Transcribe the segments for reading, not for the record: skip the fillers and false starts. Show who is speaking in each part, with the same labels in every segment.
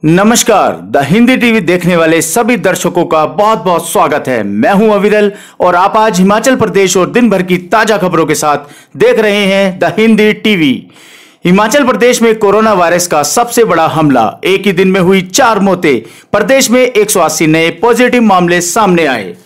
Speaker 1: नमस्कार। The Hindi TV देखने वाले सभी दर्शकों का बहुत बहुत स्वागत है। मैं हूं अविरल और आप आज हिमाचल प्रदेश और दिन भर की ताजा खबरों के साथ देख रहे हैं द हिंदी टीवी। हिमाचल प्रदेश में कोरोना वायरस का सबसे बड़ा हमला, एक ही दिन में हुई 4 मौतें। प्रदेश में 180 नए पॉजिटिव मामले सामने आए।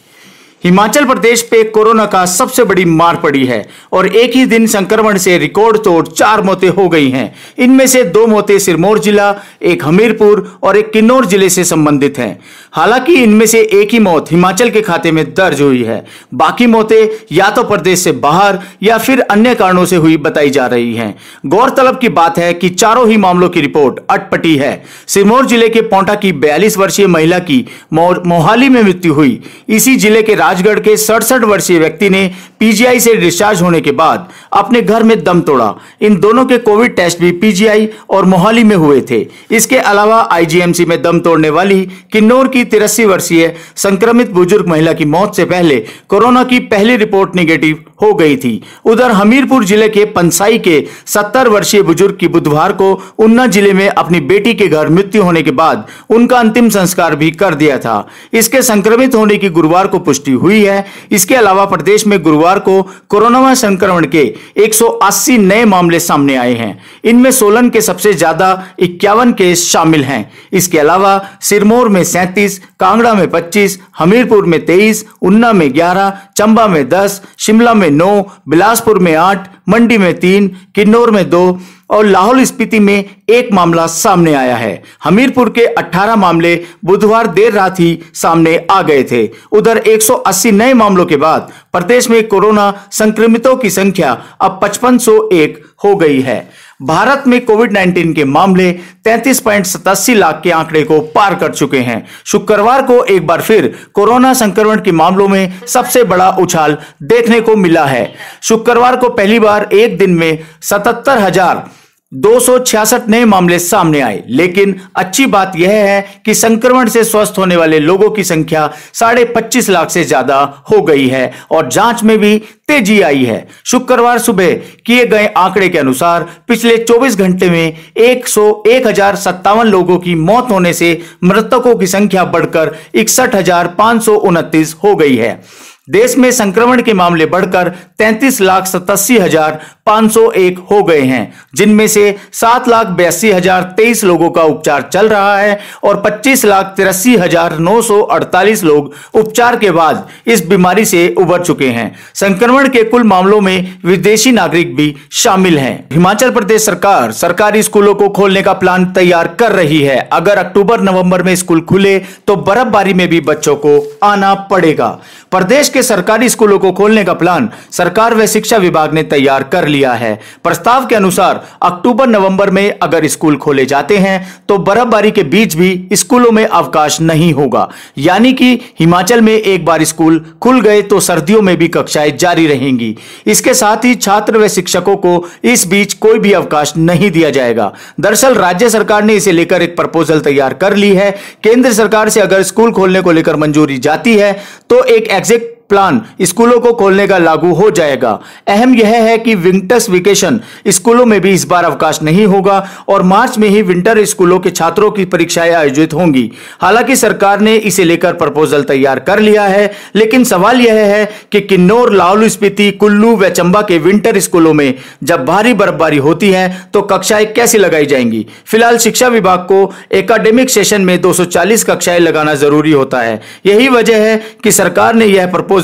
Speaker 1: हिमाचल प्रदेश पे कोरोना का सबसे बड़ी मार पड़ी है और एक ही दिन संक्रमण से रिकॉर्ड तोड़ 4 मौतें हो गई हैं। इनमें से 2 मौतें सिरमौर जिला, एक हमीरपुर और एक किन्नौर जिले से संबंधित हैं। हालांकि इनमें से एक ही मौत हिमाचल के खाते में दर्ज हुई है। बाकी मौतें या तो प्रदेश से बाहर या फिर अन्य कारणों से हुई बताई जा रही हैं। गौरतलब की बात है कि चारों ही मामलों की रिपोर्ट अटपटी है। सिरमौर जिले के पोंटा की 42 वर्षीय महिला की मोहाली में मृत्यु हुई। इसी जिले के राजगढ़ के 67 वर्षीय व्यक्ति ने पीजीआई से डिस्चार्ज होने के बाद अपने घर में दम तोड़ा। इन दोनों के कोविड टेस्ट भी पीजीआई और मोहाली में हुए थे। इसके अलावा आईजीएमसी में दम तोड़ने वाली किन्नौर की 83 वर्षीय संक्रमित बुजुर्ग महिला की मौत से पहले कोरोना की पहली रिपोर्ट निगेटिव हो गई थी। उधर हमीरपुर जिले के पंसाई के 70 वर्षीय बुजुर्ग की बुधवार को ऊना जिले में अपनी बेटी के घर मृत्यु होने के बाद उनका अंतिम संस्कार भी कर दिया था। इसके संक्रमित होने की गुरुवार को पुष्टि हुई है। इसके अलावा प्रदेश में गुरुवार को कोरोना संक्रमण के 180 नए मामले सामने आए हैं। इनमें सोलन के सबसे ज्यादा 51 केस शामिल हैं। इसके अलावा सिरमौर में 37, कांगड़ा में 25, हमीरपुर में 23, ऊना में 11, चंबा में 10, शिमला में 9, बिलासपुर में 8, मंडी में 3, किन्नौर में 2 और लाहौल स्पीति में 1 मामला सामने आया है। हमीरपुर के 18 मामले बुधवार देर रात ही सामने आ गए थे। उधर 180 नए मामलों के बाद प्रदेश में कोरोना संक्रमितों की संख्या अब 5501 हो गई है। भारत में कोविड-19 के मामले 33.87 लाख के आंकड़े को पार कर चुके हैं। शुक्रवार को एक बार फिर कोरोना संक्रमण के मामलों में सबसे बड़ा उछाल देखने को मिला है। शुक्रवार को पहली बार एक दिन में 77,266 नए मामले सामने आए। लेकिन अच्छी बात यह है कि संक्रमण से स्वस्थ होने वाले लोगों की संख्या 25.5 लाख से ज्यादा हो गई है और जांच में भी तेजी आई है। शुक्रवार सुबह किए गए आंकड़े के अनुसार पिछले 24 घंटे में 1,057 लोगों की मौत होने से मृतकों की संख्या बढ़कर 61,529 हो गई है। देश में संक्रमण के मामले बढ़कर 33,87,501 हो गए हैं, जिनमें से 7,82,023 लोगों का उपचार चल रहा है और 25,83,948 लोग उपचार के बाद इस बीमारी से उबर चुके हैं। संक्रमण के कुल मामलों में विदेशी नागरिक भी शामिल हैं। हिमाचल प्रदेश सरकार सरकारी स्कूलों को खोलने का प्लान तैयार कर रही है। अगर अक्टूबर-नवंबर में स्कूल खुले तो बर्फबारी में भी बच्चों को आना पड़ेगा। प्रदेश के सरकारी स्कूलों को खोलने का प्लान सरकार व शिक्षा विभाग ने तैयार कर लिया है। प्रस्ताव के अनुसार अक्टूबर-नवंबर में अगर स्कूल खोले जाते हैं तो बर्फबारी के बीच भी स्कूलों में अवकाश नहीं होगा। यानी कि हिमाचल में एक बार स्कूल खुल गए तो सर्दियों में भी कक्षाएं जारी रहेंगी। इसके साथ ही छात्र व शिक्षकों को इस बीच कोई भी अवकाश नहीं दिया जाएगा। दरअसल राज्य सरकार ने इसे लेकर एक प्रपोजल तैयार कर ली है। केंद्र सरकार से अगर स्कूल खोलने को लेकर मंजूरी जाती है तो एक एग्जैक्ट प्लान स्कूलों को खोलने का लागू हो जाएगा। अहम यह है कि विंटर्स वेकेशन स्कूलों में भी इस बार अवकाश नहीं होगा और मार्च में ही विंटर स्कूलों के छात्रों की परीक्षाएं आयोजित होंगी। हालांकि सरकार ने इसे लेकर प्रपोजल तैयार कर लिया है, लेकिन सवाल यह है कि किन्नौर, लाहौल स्पीति, कुल्लू व चंबा के विंटर स्कूलों में जब भारी बर्फबारी होती है तो कक्षाएं कैसे लगाई जाएंगी। फिलहाल शिक्षा विभाग को एकेडमिक सेशन में 240 कक्षाएं लगाना जरूरी होता है। यही वजह है कि सरकार ने यह प्रपोजल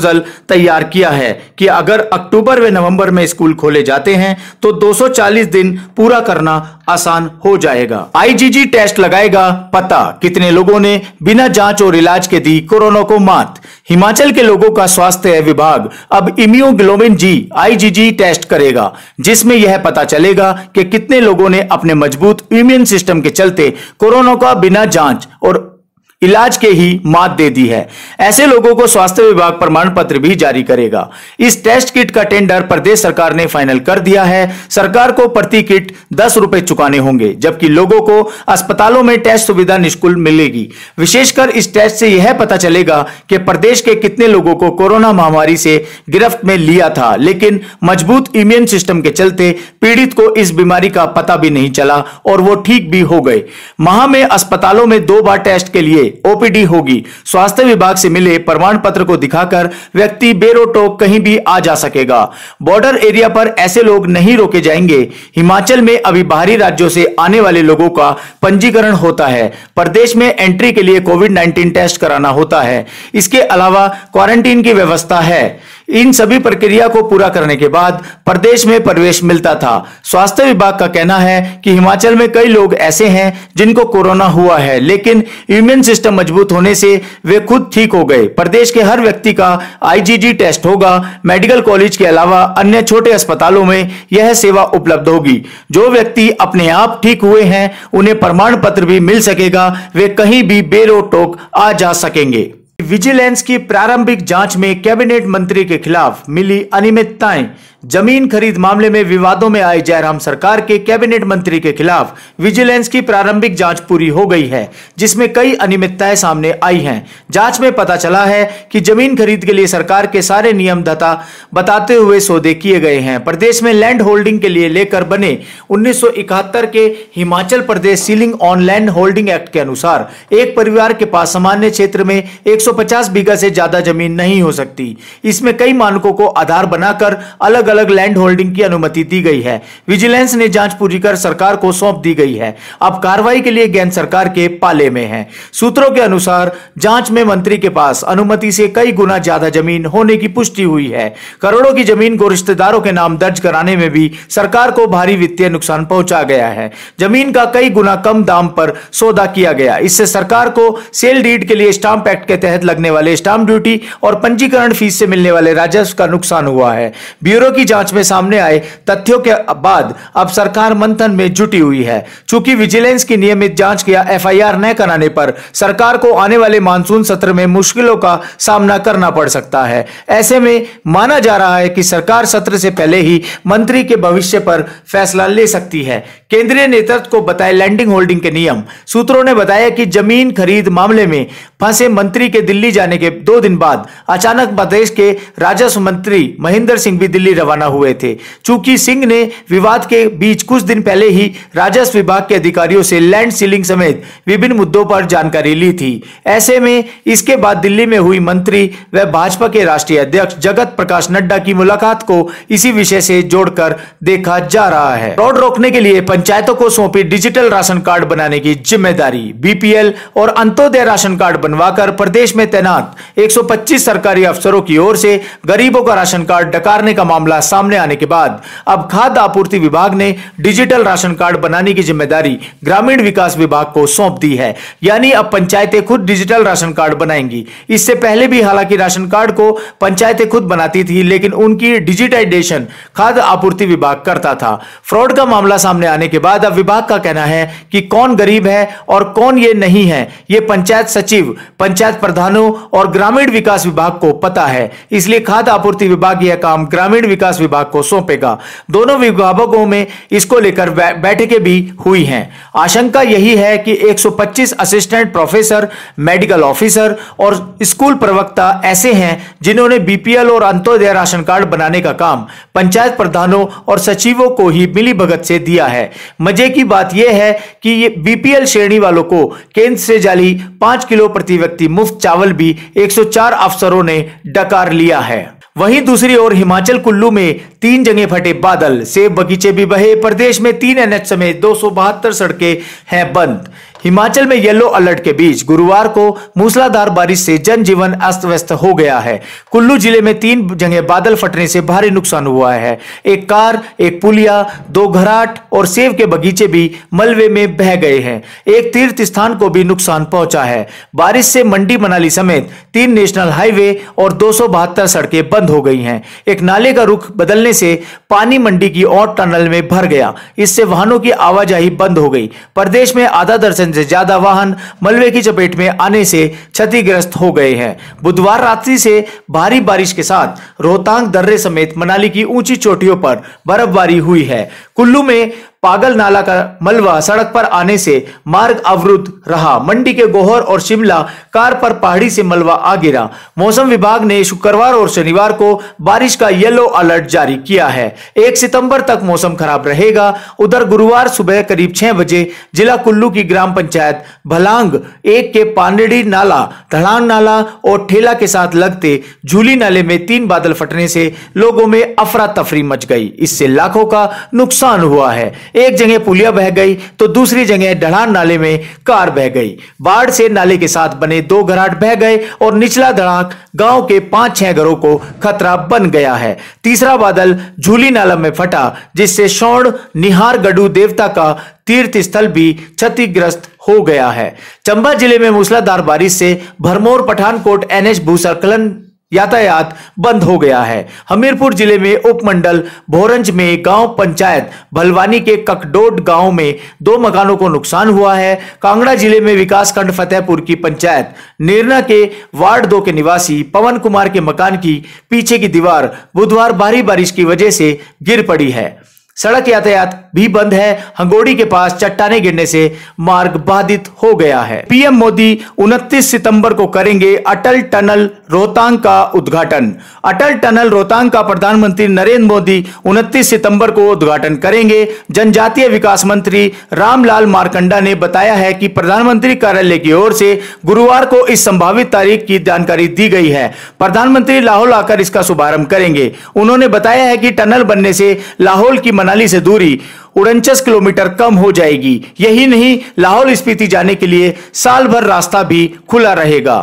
Speaker 1: तैयार किया है कि अगर अक्टूबर व नवंबर में स्कूल खोले जाते हैं तो 240 दिन पूरा करना आसान हो जाएगा। आईजीजी टेस्ट लगाएगा पता कितने लोगों ने बिना जांच और इलाज के दी कोरोना को मात। हिमाचल के लोगों का स्वास्थ्य विभाग अब इम्यूनोग्लोबिन जी आईजीजी टेस्ट करेगा, जिसमें यह पता चलेगा कि कितने लोगों ने अपने मजबूत इम्यून सिस्टम के चलते कोरोना का बिना जांच और इलाज के ही मात दे दी है। ऐसे लोगों को स्वास्थ्य विभाग प्रमाण पत्र भी जारी करेगा। इस टेस्ट किट का टेंडर प्रदेश सरकार ने फाइनल कर दिया है। सरकार को प्रति किट 10 रुपए चुकाने होंगे, जबकि लोगों को अस्पतालों में टेस्ट सुविधा निःशुल्क मिलेगी। विशेषकर इस टेस्ट से यह पता चलेगा कि प्रदेश के कितने लोगों को कोरोना महामारी से गिरफ्त में लिया था, लेकिन मजबूत इम्यून सिस्टम के चलते पीड़ित को इस बीमारी का पता भी नहीं चला और वो ठीक भी हो गए। माह में अस्पतालों में 2 बार टेस्ट के लिए ओपीडी होगी। स्वास्थ्य विभाग से मिले प्रमाण पत्र को दिखाकर व्यक्ति बेरोक कहीं भी आ जा सकेगा। बॉर्डर एरिया पर ऐसे लोग नहीं रोके जाएंगे। हिमाचल में अभी बाहरी राज्यों से आने वाले लोगों का पंजीकरण होता है। प्रदेश में एंट्री के लिए कोविड-19 टेस्ट कराना होता है। इसके अलावा क्वारंटीन की व्यवस्था है। इन सभी प्रक्रिया को पूरा करने के बाद प्रदेश में प्रवेश मिलता था। स्वास्थ्य विभाग का कहना है कि हिमाचल में कई लोग ऐसे हैं जिनको कोरोना हुआ है, लेकिन इम्यून सिस्टम मजबूत होने से वे खुद ठीक हो गए। प्रदेश के हर व्यक्ति का आईजीजी टेस्ट होगा। मेडिकल कॉलेज के अलावा अन्य छोटे अस्पतालों में यह सेवा उपलब्ध होगी। जो व्यक्ति अपने आप ठीक हुए हैं उन्हें प्रमाण पत्र भी मिल सकेगा। वे कहीं भी बेरोक आ जा सकेंगे। विजिलेंस की प्रारंभिक जांच में कैबिनेट मंत्री के खिलाफ मिली अनियमितताएं। जमीन खरीद मामले में विवादों में आई जयराम सरकार के कैबिनेट मंत्री के खिलाफ विजिलेंस की प्रारंभिक जांच पूरी हो गई है, जिसमें कई अनियमितताएं सामने आई हैं। जांच में पता चला है कि जमीन खरीद के लिए सरकार के सारे नियम बताते हुए सौदे किए गए हैं। प्रदेश में लैंड होल्डिंग के लिए लेकर बने 1971 के Himachal Pradesh ceiling on land holding act के अनुसार एक परिवार के पास सामान्य क्षेत्र में 150 बीघा से ज्यादा जमीन नहीं हो सकती। इसमें कई मानकों को आधार बनाकर अलग अलग लैंड होल्डिंग की अनुमति दी गई है। विजिलेंस ने जांच पूरी कर सरकार को सौंप दी गई है। अब कार्रवाई के लिए गेंद सरकार के पाले में है। सूत्रों के अनुसार जांच में मंत्री के पास अनुमति से कई गुना ज्यादा जमीन होने की पुष्टि हुई है। करोड़ों की जमीन को रिश्तेदारों के नाम दर्ज कराने में भी सरकार को भारी वित्तीय नुकसान पहुंचा गया है। जमीन का कई गुना कम दाम पर सौदा किया गया। इससे सरकार को सेल डीड के लिए स्टाम्प एक्ट के तहत लगने वाले स्टाम्प ड्यूटी और पंजीकरण फीस से मिलने वाले राजस्व का नुकसान हुआ है। ब्यूरो की जांच में सामने आए तथ्यों के बाद अब सरकार मंथन में जुटी हुई है। चूंकि विजिलेंस की नियमित जांच या एफआईआर न कराने पर सरकार को आने वाले मानसून सत्र में मुश्किलों का सामना करना पड़ सकता है। ऐसे में माना जा रहा है कि सरकार सत्र से पहले ही मंत्री के भविष्य पर फैसला ले सकती है। केंद्रीय नेतृत्व को बताए लैंडिंग होल्डिंग के नियम। सूत्रों ने बताया कि जमीन खरीद मामले में फंसे मंत्री के दिल्ली जाने के 2 दिन बाद अचानक प्रदेश के राजस्व मंत्री महेंद्र सिंह भी दिल्ली रवाना हुए थे। चूंकि सिंह ने विवाद के बीच कुछ दिन पहले ही राजस्व विभाग के अधिकारियों से लैंड सीलिंग समेत विभिन्न मुद्दों पर जानकारी ली थी। ऐसे में इसके बाद दिल्ली में हुई मंत्री व भाजपा के राष्ट्रीय अध्यक्ष जगत प्रकाश नड्डा की मुलाकात को इसी विषय से जोड़कर देखा जा रहा है। फ्रॉड रोकने के लिए पंचायतों को सौंपी डिजिटल राशन कार्ड बनाने की जिम्मेदारी। बीपीएल और अंत्योदय राशन कार्ड बनवाकर प्रदेश में तैनात 125 सरकारी अफसरों की ओर से गरीबों का राशन कार्ड डकारने का मामला सामने आने के बाद अब खाद्य आपूर्ति विभाग ने डिजिटल राशन कार्ड बनाने की जिम्मेदारी ग्रामीण विकास विभाग को सौंप दी है। यानी अब पंचायतें खुद डिजिटल राशन कार्ड बनाएंगी। इससे पहले भी हालांकि राशन कार्ड को पंचायतें खुद बनाती थी, लेकिन उनकी डिजिटाइजेशन खाद्य आपूर्ति विभाग करता था। फ्रॉड का मामला सामने आने के बाद अब विभाग का कहना है कि कौन गरीब है और कौन ये नहीं है, ये पंचायत सचिव, पंचायत प्रधानों और ग्रामीण विकास विभाग को पता है। इसलिए खाद्य आपूर्ति विभाग यह काम ग्रामीण विकास विभाग को सौंपेगा। दोनों विभागों में इसको लेकर बैठकें भी हुई हैं। आशंका यही है कि 125 असिस्टेंट प्रोफेसर, मेडिकल ऑफिसर और स्कूल प्रवक्ता ऐसे हैं जिन्होंने बीपीएल और अंत्योदय राशन कार्ड बनाने का काम पंचायत प्रधानों और सचिवों को ही मिलीभगत से दिया है। मजे की बात यह है कि ये बीपीएल श्रेणी वालों को केंद्र से जाली 5 किलो प्रति व्यक्ति मुफ्त चावल भी 104 अफसरों ने डकार लिया है। वहीं दूसरी ओर हिमाचल कुल्लू में 3 जगह फटे बादल, सेब बगीचे भी बहे। प्रदेश में 3 एनएच समेत 272 सड़कें हैं बंद। हिमाचल में येलो अलर्ट के बीच गुरुवार को मूसलाधार बारिश से जनजीवन अस्त व्यस्त हो गया है। कुल्लू जिले में 3 जगह बादल फटने से भारी नुकसान हुआ है। एक कार, एक पुलिया, 2 घराट और सेब के बगीचे भी मलबे में बह गए हैं। एक तीर्थ स्थान को भी नुकसान पहुंचा है। बारिश से मंडी मनाली समेत 3 नेशनल हाईवे और 272 सड़कें बंद हो गई हैं। एक नाले का रुख बदलने से पानी मंडी की और टनल में भर गया। इससे वाहनों की आवाजाही बंद हो गई। प्रदेश में आधा दर्जन दर्जन से ज्यादा वाहन मलबे की चपेट में आने से क्षतिग्रस्त हो गए हैं। बुधवार रात्रि से भारी बारिश के साथ रोहतांग दर्रे समेत मनाली की ऊंची चोटियों पर बर्फबारी हुई है। कुल्लू में पागल नाला का मलबा सड़क पर आने से मार्ग अवरुद्ध रहा। मंडी के गोहर और शिमला कार पर पहाड़ी से मलबा आ गिरा। मौसम विभाग ने शुक्रवार और शनिवार को बारिश का येलो अलर्ट जारी किया है। 1 सितंबर तक मौसम खराब रहेगा। उधर गुरुवार सुबह करीब 6 बजे जिला कुल्लू की ग्राम पंचायत भलांग 1 के पांडेड़ी नाला, ढलान नाला और ठेला के साथ लगते झूली नाले में 3 बादल फटने से लोगों में अफरा तफरी मच गई। इससे लाखों का नुकसान हुआ है। एक जगह पुलिया बह गई तो दूसरी जगह ढलान नाले में कार बह गई। बाढ़ से नाले के साथ बने 2 घराट बह गए और निचला धड़ाक गांव के 5-6 घरों को खतरा बन गया है। तीसरा बादल झूली नाला में फटा जिससे शौड़ निहार गढ़ू देवता का तीर्थ स्थल भी क्षतिग्रस्त हो गया है। चंबा जिले में मूसलाधार बारिश से भरमौर पठानकोट NH भूसंकलन यातायात बंद हो गया है। हमीरपुर जिले में उपमंडल भोरंज में गांव पंचायत भलवानी के ककडोड गांव में 2 मकानों को नुकसान हुआ है। कांगड़ा जिले में विकासखंड फतेहपुर की पंचायत नेरना के वार्ड 2 के निवासी पवन कुमार के मकान की पीछे की दीवार बुधवार भारी बारिश की वजह से गिर पड़ी है। सड़क यातायात भी बंद है। हंगोड़ी के पास चट्टाने गिरने से मार्ग बाधित हो गया है। पीएम मोदी 29 सितंबर को करेंगे अटल टनल रोहतांग का उद्घाटन। अटल टनल रोहतांग का प्रधानमंत्री नरेंद्र मोदी 29 सितंबर को उद्घाटन करेंगे। जनजातीय विकास मंत्री रामलाल मारकंडा ने बताया है कि प्रधानमंत्री कार्यालय की ओर से गुरुवार को इस संभावित तारीख की जानकारी दी गई है। प्रधानमंत्री लाहौल आकर इसका शुभारंभ करेंगे। उन्होंने बताया है कि टनल बनने से लाहौल की मनाली से दूरी 49 किलोमीटर कम हो जाएगी। यही नहीं, लाहौल स्पीति जाने के लिए साल भर रास्ता भी खुला रहेगा।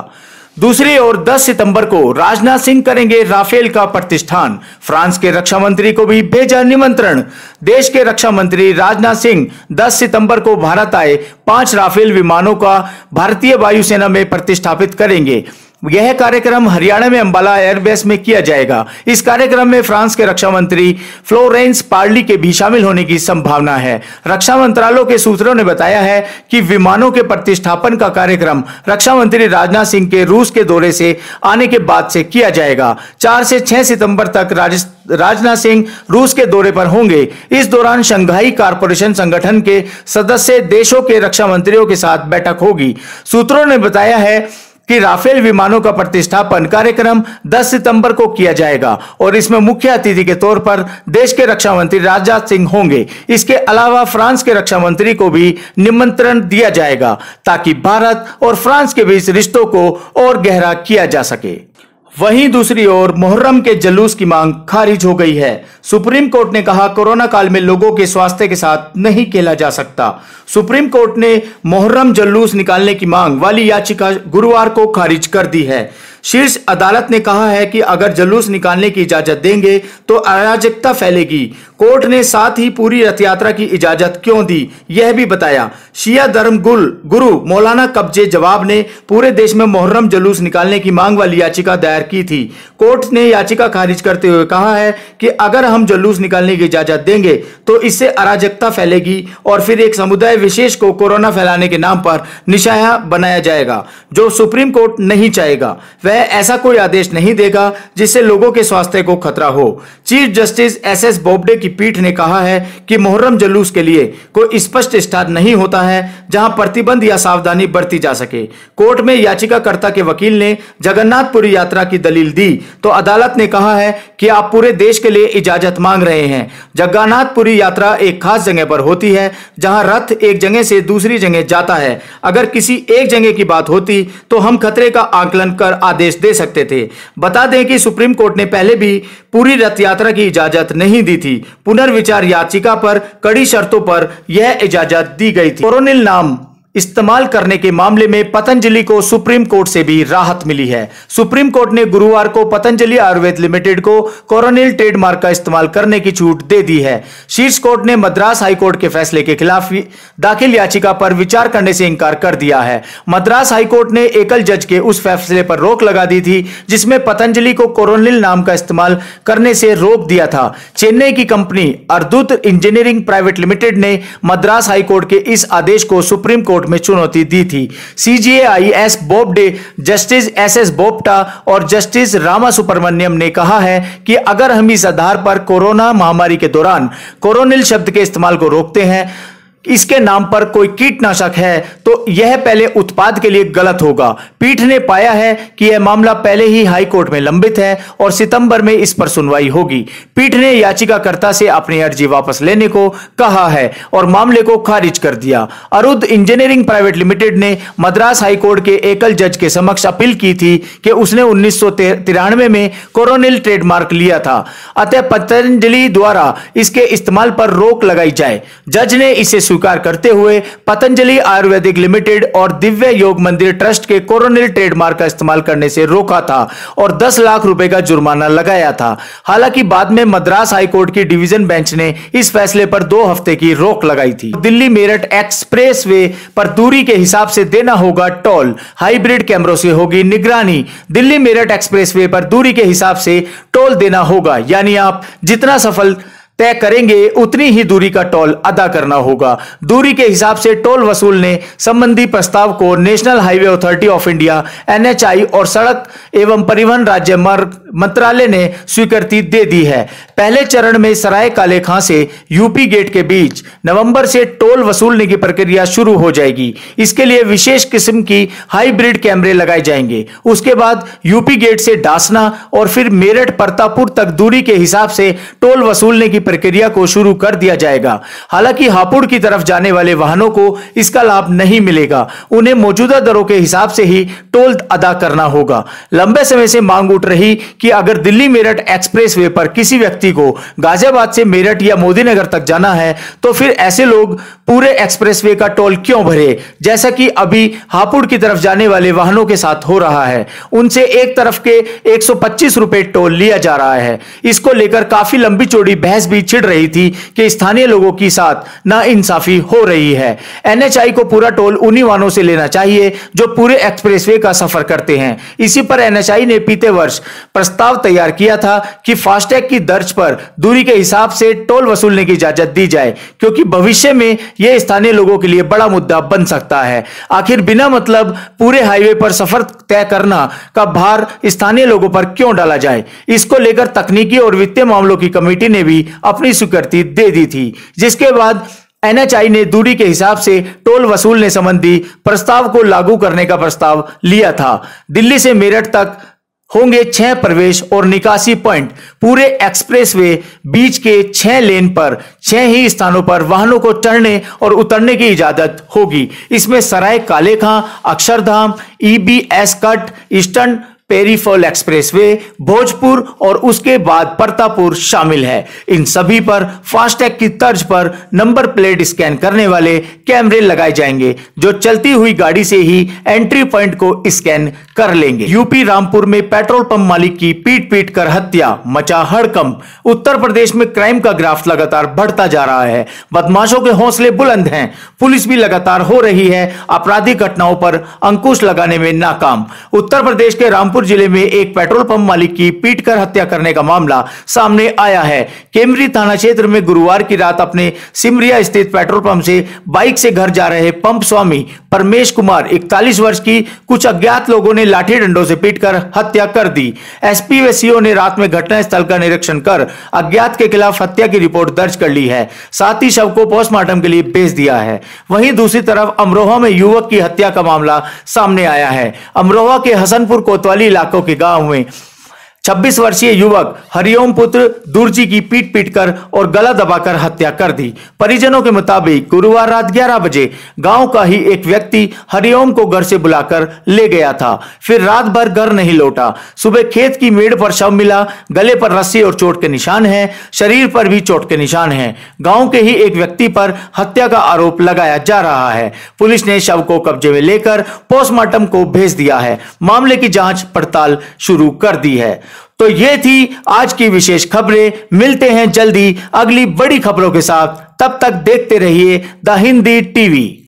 Speaker 1: दूसरी ओर 10 सितंबर को राजनाथ सिंह करेंगे राफेल का प्रतिष्ठान। फ्रांस के रक्षा मंत्री को भी भेजा निमंत्रण। देश के रक्षा मंत्री राजनाथ सिंह 10 सितंबर को भारत आए 5 राफेल विमानों का भारतीय वायुसेना में प्रतिष्ठापित करेंगे। यह कार्यक्रम हरियाणा में अंबाला एयरबेस में किया जाएगा। इस कार्यक्रम में फ्रांस के रक्षा मंत्री फ्लोरेंस पार्ली के भी शामिल होने की संभावना है। रक्षा मंत्रालय के सूत्रों ने बताया है कि विमानों के प्रतिष्ठापन का कार्यक्रम रक्षा मंत्री राजनाथ सिंह के रूस के दौरे से आने के बाद से किया जाएगा। 4 से 6 सितंबर तक राजनाथ सिंह रूस के दौरे पर होंगे। इस दौरान शंघाई कॉरपोरेशन संगठन के सदस्य देशों के रक्षा मंत्रियों के साथ बैठक होगी। सूत्रों ने बताया है कि राफेल विमानों का प्रतिष्ठापन कार्यक्रम 10 सितंबर को किया जाएगा और इसमें मुख्य अतिथि के तौर पर देश के रक्षा मंत्री राजनाथ सिंह होंगे। इसके अलावा फ्रांस के रक्षा मंत्री को भी निमंत्रण दिया जाएगा ताकि भारत और फ्रांस के बीच रिश्तों को और गहरा किया जा सके। वहीं दूसरी ओर मुहर्रम के जुलूस की मांग खारिज हो गई है। सुप्रीम कोर्ट ने कहा कोरोना काल में लोगों के स्वास्थ्य के साथ नहीं खेला जा सकता। सुप्रीम कोर्ट ने मुहर्रम जुलूस निकालने की मांग वाली याचिका गुरुवार को खारिज कर दी है। शीर्ष अदालत ने कहा है कि अगर जुलूस निकालने की इजाजत देंगे तो अराजकता फैलेगी। कोर्ट ने साथ ही पूरी रथ यात्रा की इजाजत क्यों दी यह भी बताया। शिया धर्म गुरु मौलाना कब्जे जवाब ने पूरे देश में मुहर्रम जुलूस निकालने की मांग वाली याचिका दायर की थी। कोर्ट ने याचिका खारिज करते हुए कहा है कि अगर हम जुलूस निकालने की इजाजत देंगे तो इससे अराजकता फैलेगी और फिर एक समुदाय विशेष को कोरोना फैलाने के नाम पर निशाना बनाया जाएगा, जो सुप्रीम कोर्ट नहीं चाहेगा। वह ऐसा कोई आदेश नहीं देगा जिससे लोगों के स्वास्थ्य को खतरा हो। चीफ जस्टिस SS बोबडे की पीठ ने कहा है कि मुहर्रम जुलूस के लिए कोई स्पष्ट स्थान नहीं होता है जहां प्रतिबंध या सावधानी बरती जा सके। कोर्ट में याचिकाकर्ता के वकील ने जगन्नाथपुरी यात्रा की दलील दी तो अदालत ने कहा है कि आप पूरे देश के लिए इजाजत मांग रहे हैं। जगन्नाथपुरी यात्रा एक खास जगह पर होती है जहां रथ एक जगह से दूसरी जगह जाता है। अगर किसी एक जगह की बात होती तो हम खतरे का आकलन कर आदेश दे सकते थे। बता दें कि सुप्रीम कोर्ट ने पहले भी पूरी रथ यात्रा की इजाजत नहीं दी थी। पुनर्विचार याचिका पर कड़ी शर्तों पर यह इजाजत दी गई थी। कोरोनिल नाम इस्तेमाल करने के मामले में पतंजलि को सुप्रीम कोर्ट से भी राहत मिली है। सुप्रीम कोर्ट ने गुरुवार को पतंजलि आयुर्वेद लिमिटेड को कोरोनिल ट्रेडमार्क का इस्तेमाल करने की छूट दे दी है। शीर्ष कोर्ट ने मद्रास हाईकोर्ट के फैसले के खिलाफ दाखिल याचिका पर विचार करने से इंकार कर दिया है। मद्रास हाईकोर्ट ने एकल जज के उस फैसले पर रोक लगा दी थी जिसमें पतंजलि को कोरोनिल नाम का इस्तेमाल करने से रोक दिया था। चेन्नई की कंपनी अर्दुत इंजीनियरिंग प्राइवेट लिमिटेड ने मद्रास हाईकोर्ट के इस आदेश को सुप्रीम कोर्ट कोर्ट में चुनौती दी थी। CJI S Bobde, justice S Bopanna और जस्टिस रामा सुब्रमण्यम ने कहा है कि अगर हम इस आधार पर कोरोना महामारी के दौरान कोरोनिल शब्द के इस्तेमाल को रोकते हैं, इसके नाम पर कोई कीटनाशक है, तो यह पहले उत्पाद के लिए गलत होगा। पीठ ने पाया है कि यह मामला पहले ही हाई कोर्ट में लंबित है और सितंबर में इस पर सुनवाई होगी। पीठ ने याचिकाकर्ता से अपनी अर्जी वापस लेने को कहा है और मामले को खारिज कर दिया। अरुद इंजीनियरिंग प्राइवेट लिमिटेड ने मद्रास हाई कोर्ट के एकल जज के समक्ष अपील की थी कि उसने 1993 में कोरोनिल ट्रेडमार्क लिया था, अतः पतंजलि द्वारा इसके इस्तेमाल पर रोक लगाई जाए। जज ने इसे स्वीकार करते हुए पतंजलि आयुर्वेदिक लिमिटेड और दिव्य योग मंदिर ट्रस्ट के कोरोनिल ट्रेडमार्क का इस्तेमाल करने से रोका था और 10 लाख रुपए का जुर्माना लगाया था। हालांकि बाद में मद्रास हाईकोर्ट की डिवीजन बेंच ने इस फैसले पर 2 हफ्ते की रोक लगाई थी। दिल्ली मेरठ एक्सप्रेसवे पर दूरी के हिसाब से देना होगा टोल, हाइब्रिड कैमरों से होगी निगरानी। दिल्ली मेरठ एक्सप्रेसवे पर दूरी के हिसाब से टोल देना होगा, यानी आप जितना सफल तय करेंगे उतनी ही दूरी का टोल अदा करना होगा। दूरी के हिसाब से टोल वसूलने संबंधी प्रस्ताव को National Highway Authority of India NHI और सड़क एवं परिवहन राज्य मार्ग मंत्रालय ने स्वीकृति दे दी है। पहले चरण में सराय काले खां से यूपी गेट के बीच नवंबर से टोल वसूलने की प्रक्रिया शुरू हो जाएगी। इसके लिए विशेष किस्म की हाइब्रिड कैमरे लगाए जाएंगे। उसके बाद यूपी गेट से डासना और फिर मेरठ परतापुर तक दूरी के हिसाब से टोल वसूलने की प्रक्रिया को शुरू कर दिया जाएगा। हालांकि हापुड़ की तरफ जाने वाले वाहनों को इसका लाभ नहीं मिलेगा, उन्हें मौजूदा दरों के हिसाब से ही टोल अदा करना होगा। लंबे समय से मांग उठ रही कि अगर दिल्ली मेरठ एक्सप्रेसवे पर किसी व्यक्ति को गाजियाबाद से मेरठ या मोदीनगर तक जाना है तो फिर ऐसे लोग पूरे एक्सप्रेसवे का टोल क्यों भरे, जैसा कि अभी हापुड़ की तरफ जाने वाले वाहनों के साथ हो रहा है। उनसे एक तरफ के 125 रुपए टोल लिया जा रहा है। इसको लेकर काफी लंबी चौड़ी बहस भी छिड़ रही थी कि स्थानीय लोगों के साथ नाइंसाफी हो रही है। एनएचआई को पूरा टोल उन्हीं वाहनों से लेना चाहिए जो पूरे एक्सप्रेसवे का सफर करते हैं। इसी पर एनएचआई ने बीते वर्ष प्रस्ताव तैयार किया था कि फास्टैग की दर्ज पर दूरी के हिसाब से टोल वसूलने की इजाजत दी जाए, क्योंकि भविष्य में यह स्थानीय लोगों के लिए बड़ा मुद्दा बन सकता है। आखिर बिना मतलब पूरे हाईवे पर सफर तय करना का भार स्थानीय लोगों पर क्यों डाला जाए। इसको लेकर तकनीकी और वित्तीय मामलों की कमेटी ने भी अपनी स्वीकृति दे दी थी, जिसके बाद एनएचआई ने दूरी के हिसाब से टोल वसूलने संबंधी प्रस्ताव को लागू करने का प्रस्ताव लिया था। दिल्ली से मेरठ तक होंगे 6 प्रवेश और निकासी पॉइंट। पूरे एक्सप्रेसवे बीच के 6 लेन पर 6 ही स्थानों पर वाहनों को चढ़ने और उतरने की इजाजत होगी। इसमें Sarai Kale Khan, Akshardham, EBS cut, eastern peripheral expressway, Bhojpur और उसके बाद परतापुर शामिल है। इन सभी पर फास्टैग की तर्ज पर नंबर प्लेट स्कैन करने वाले कैमरे लगाए जाएंगे, जो चलती हुई गाड़ी से ही एंट्री पॉइंट को स्कैन कर लेंगे। यूपी रामपुर में पेट्रोल पंप मालिक की पीट पीट कर हत्या, मचा हड़कंप। उत्तर प्रदेश में क्राइम का ग्राफ लगातार बढ़ता जा रहा है। बदमाशों के हौसले बुलंद हैं। पुलिस भी लगातार हो रही है आपराधिक घटनाओं पर अंकुश लगाने में नाकाम। उत्तर प्रदेश के रामपुर जिले में एक पेट्रोल पंप मालिक की पीटकर हत्या करने का मामला सामने आया है। केमरी थाना क्षेत्र में गुरुवार की रात अपने सिमरिया स्थित पेट्रोल पंप से बाइक से घर जा रहे पंप स्वामी परमेश कुमार 41 वर्ष की कुछ अज्ञात लोगों ने लाठी डंडों से पीटकर हत्या कर दी। एसपी व सीओ ने रात में घटनास्थल का निरीक्षण कर अज्ञात के खिलाफ हत्या की रिपोर्ट दर्ज कर ली है। साथ ही शव को पोस्टमार्टम के लिए भेज दिया है। वहीं दूसरी तरफ अमरोहा में युवक की हत्या का मामला सामने आया है। अमरोहा के हसनपुर कोतवाली इलाकों के गांव में 26 वर्षीय युवक हरिओम पुत्र दुर्जी की पीट पीटकर और गला दबाकर हत्या कर दी। परिजनों के मुताबिक गुरुवार रात 11 बजे गांव का ही एक व्यक्ति हरिओम को घर से बुलाकर ले गया था, फिर रात भर घर नहीं लौटा। सुबह खेत की मेड़ पर शव मिला। गले पर रस्सी और चोट के निशान हैं, शरीर पर भी चोट के निशान हैं। गांव के ही एक व्यक्ति पर हत्या का आरोप लगाया जा रहा है। पुलिस ने शव को कब्जे में लेकर पोस्टमार्टम को भेज दिया है। मामले की जांच पड़ताल शुरू कर दी है। तो ये थी आज की विशेष खबरें। मिलते हैं जल्दी अगली बड़ी खबरों के साथ। तब तक देखते रहिए द हिंदी टीवी।